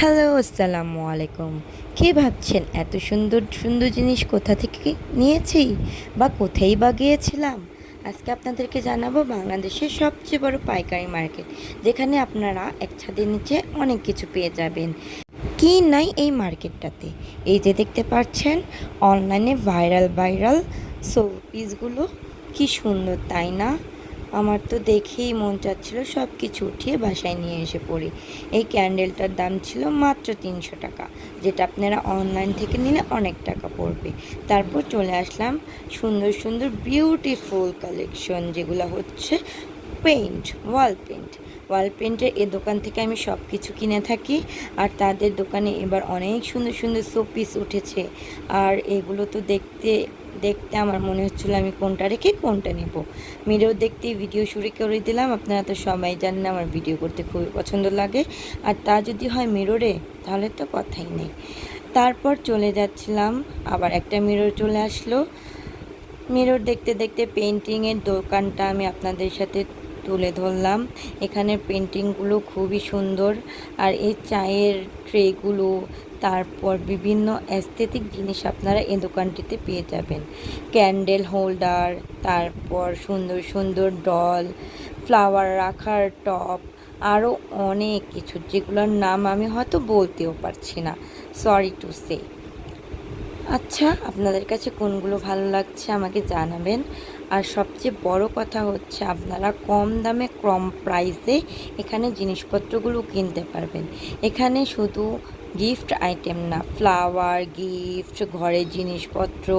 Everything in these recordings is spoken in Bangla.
হ্যালো, আসসালামু আলাইকুম। কে ভাবছেন এত সুন্দর সুন্দর জিনিস কোথা থেকে নিয়েছি বা কোথায় বা গিয়েছিলাম? আজকে আপনাদেরকে জানাবো বাংলাদেশের সবচেয়ে বড় পাইকারি মার্কেট, যেখানে আপনারা এক ছাদের নিচে অনেক কিছু পেয়ে যাবেন। কি নাই এই মার্কেটটাতে? এই যে দেখতে পাচ্ছেন অনলাইনে ভাইরাল ভাইরাল শো পিসগুলো, কি সুন্দর তাই না? আমার তো দেখেই মন চাচ্ছিল সব কিছু উঠিয়ে বাসায় নিয়ে এসে পড়ি। এই ক্যান্ডেলটার দাম ছিল মাত্র 300 টাকা, যেটা আপনারা অনলাইন থেকে নিলে অনেক টাকা পড়বে। তারপর চলে আসলাম সুন্দর সুন্দর বিউটিফুল কালেকশন, যেগুলো হচ্ছে পেইন্ট, ওয়াল পেন্টের এই দোকান থেকে আমি সব কিছু কিনে থাকি। আর তাদের দোকানে এবার অনেক সুন্দর সুন্দর শোপিস উঠেছে। আর এগুলো তো দেখতে দেখতে আমার মনে হচ্ছিলো আমি কোনটা রেখে কোনটা নেব। মিরর দেখতেই ভিডিও শুরু করে দিলাম। আপনারা তো সবাই জানেন আমার ভিডিও করতে খুবই পছন্দ লাগে, আর তা যদি হয় মিররে তাহলে তো কথাই নেই। তারপর চলে যাচ্ছিলাম, আবার একটা মিরর চলে আসলো। মিরর দেখতে দেখতে পেন্টিংয়ের দোকানটা আমি আপনাদের সাথে তুলে ধরলাম। এখানের পেন্টিংগুলো খুবই সুন্দর। আর এই চায়ের ট্রেগুলো, তারপর বিভিন্ন অ্যাস্থেটিক জিনিস আপনারা এই দোকানটিতে পেয়ে যাবেন। ক্যান্ডেল হোল্ডার, তারপর সুন্দর সুন্দর ডল, ফ্লাওয়ার রাখার টপ, আরও অনেক কিছু, যেগুলোর নাম আমি হয়তো বলতেও পারছি না, সরি টু সে। আচ্ছা, আপনাদের কাছে কোনগুলো ভালো লাগছে আমাকে জানাবেন। আর সবচেয়ে বড় কথা হচ্ছে আপনারা কম দামে কম প্রাইসে এখানে জিনিসপত্রগুলো কিনতে পারবেন। এখানে শুধু গিফট আইটেম না, ফ্লাওয়ার, গিফট, ঘরের জিনিসপত্র,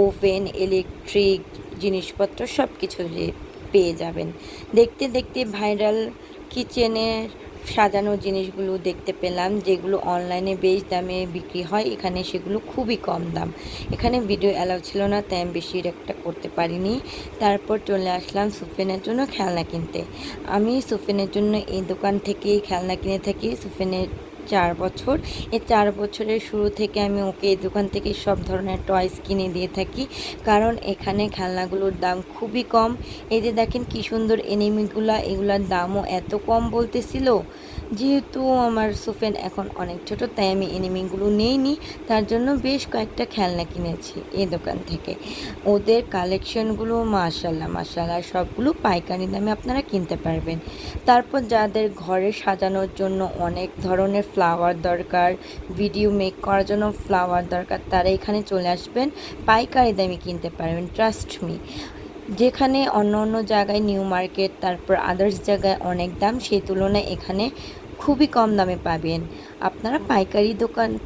ওভেন, ইলেকট্রিক জিনিসপত্র সব কিছু পেয়ে যাবেন। দেখতে দেখতে ভাইরাল কিচেনের সাজানো জিনিসগুলো দেখতে পেলাম, যেগুলো অনলাইনে বেশ দামে বিক্রি হয়, এখানে সেগুলো খুবই কম দাম। এখানে ভিডিও অ্যালাউ ছিল না, তাই আমি বেশি একটা করতে পারিনি। তারপর চলে আসলাম সুফেনের জন্য খেলনা কিনতে। আমি সুফেনের জন্য এই দোকান থেকেই খেলনা কিনে থাকি। সুফেনের 4 বছর, এই 4 বছরের শুরু থেকে আমি ওকে এই দোকান থেকে সব ধরনের টয়স কিনে দিয়ে থাকি, কারণ এখানে খেলনাগুলোর দাম খুবই কম। এই যে দেখেন কি সুন্দর এনিমিগুলা, এগুলার দামও এত কম বলতেছিল। যেহেতু আমার সুফেন এখন অনেক ছোট, তাই আমি এনিমিগুলো নেইনি, তার জন্য বেশ কয়েকটা খেলনা কিনেছি এই দোকান থেকে। ওদের কালেকশনগুলো মাশাল্লাহ মাশাল্লাহ, সবগুলো পাইকারি দামে আপনারা কিনতে পারবেন। তারপর যাদের ঘরে সাজানোর জন্য অনেক ধরনের ফ্লাওয়ার দরকার, ভিডিও মেক করার জন্য ফ্লাওয়ার দরকার, তারা এখানে চলে আসবেন, পাইকারি দামে কিনতে পারবেন, ট্রাস্ট মি। যেখানে অন্য অন্য জায়গায় নিউ মার্কেট, তারপর আদার্স জায়গায় অনেক দাম, সেই তুলনায় এখানে খুবই কম দামে পাবেন। আপনারা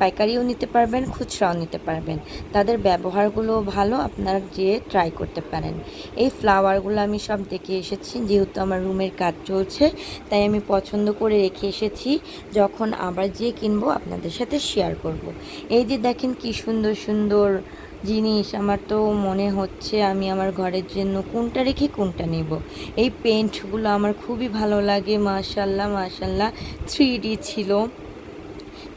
পাইকারিও নিতে পারবেন, খুচরাও নিতে পারবেন। তাদের ব্যবহারগুলো ভালো, আপনারা যেয়ে ট্রাই করতে পারেন। এই ফ্লাওয়ারগুলো আমি সব দেখে এসেছি, যেহেতু আমার রুমের কাজ চলছে, তাই আমি পছন্দ করে রেখে এসেছি। যখন আবার যেয়ে কিনবো আপনাদের সাথে শেয়ার করব। এই যে দেখেন কি সুন্দর সুন্দর জিনিস, আমার তো মনে হচ্ছে আমি আমার ঘরের জন্য কোনটা রেখে কোনটা নেব। এই পেন্টগুলো আমার খুবই ভালো লাগে, মাশাল্লাহ মাশাল্লাহ। 3D ছিল,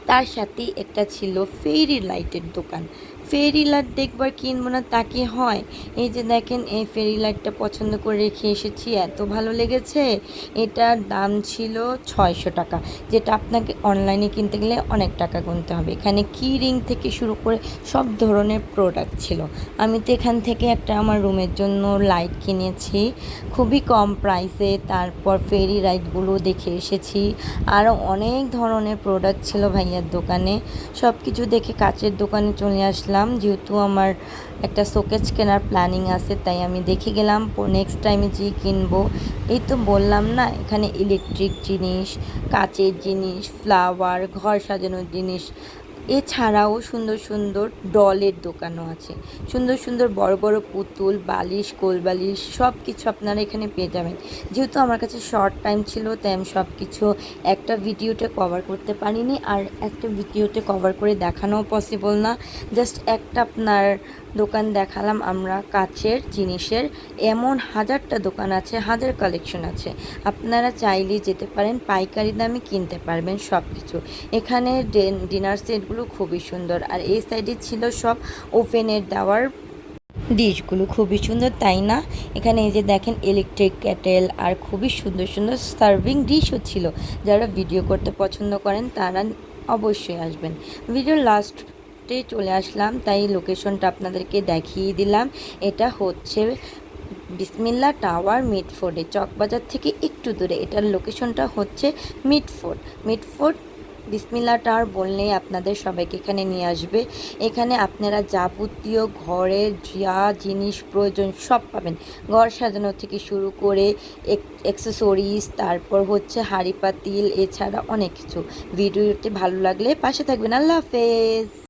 তার সাথে একটা ছিল ফেরি লাইটের দোকান। ফেরি লাইট দেখবার কিনবো না তা কি হয়? এই যে দেখেন, এই ফেরি লাইটটা পছন্দ করে রেখে এসেছি, এত ভালো লেগেছে। এটার দাম ছিল 600 টাকা, যেটা আপনাকে অনলাইনে কিনতে গেলে অনেক টাকা গুনতে হবে। এখানে কি রিং থেকে শুরু করে সব ধরনের প্রোডাক্ট ছিল। আমি তো এখান থেকে একটা আমার রুমের জন্য লাইট কিনেছি খুবই কম প্রাইসে। তারপর ফেরি লাইটগুলো দেখে এসেছি, আরও অনেক ধরনের প্রোডাক্ট ছিল ভাইয়ার দোকানে। সব কিছু দেখে কাচের দোকানে চলে আসলাম, যেহেতু আমার একটা শোকেস কেনার প্ল্যানিং আছে, তাই আমি দেখে গেলাম নেক্সট টাইমে যে কিনবো। এই তো বললাম না, এখানে ইলেকট্রিক জিনিস, কাচের জিনিস, ফ্লাওয়ার, ঘর সাজানোর জিনিস, এছাড়াও সুন্দর সুন্দর ডলের দোকানও আছে। সুন্দর সুন্দর বড় বড় পুতুল, বালিশ, কোলবালিশ সব কিছু আপনারা এখানে পেয়ে যাবেন। যেহেতু আমার কাছে শর্ট টাইম ছিল, তাই আমি সব কিছু একটা ভিডিওতে কভার করতে পারিনি, আর একটা ভিডিওতে কভার করে দেখানোও পসিবল না। জাস্ট একটা আপনার দোকান দেখালাম আমরা কাচের জিনিসের। এমন হাজারটা দোকান আছে, হাজার কালেকশন আছে, আপনারা চাইলেই যেতে পারেন, পাইকারি দামে কিনতে পারবেন সব কিছু। এখানে ডিনার সেটগুলো খুবই সুন্দর, আর এই সাইডে ছিল সব ওভেনের দেওয়ার ডিশগুলো, খুবই সুন্দর তাই না? এখানে এই যে দেখেন ইলেকট্রিক কেটেল, আর খুবই সুন্দর সুন্দর সার্ভিং ডিশও ছিল। যারা ভিডিও করতে পছন্দ করেন তারা অবশ্যই আসবেন। ভিডিওর লাস্টে চলে আসলাম, তাই লোকেশনটা আপনাদেরকে দেখিয়ে দিলাম। এটা হচ্ছে বিসমিল্লা টাওয়ার মিটফোর্ডে, চকবাজার থেকে একটু দূরে। এটার লোকেশনটা হচ্ছে মিটফোর্ড বিসমিল্লা টাওয়ার বললেই আপনাদের সবাইকে এখানে নিয়ে আসবে। এখানে আপনারা যাবতীয় ঘরের যা জিনিস প্রয়োজন সব পাবেন। ঘর সাজানো থেকে শুরু করে অ্যাক্সেসরিজ, তারপর হচ্ছে হাঁড়ি পাতিল, এছাড়া অনেক কিছু। ভিডিওটি ভালো লাগলে পাশে থাকবেন। আল্লাহ হাফেজ।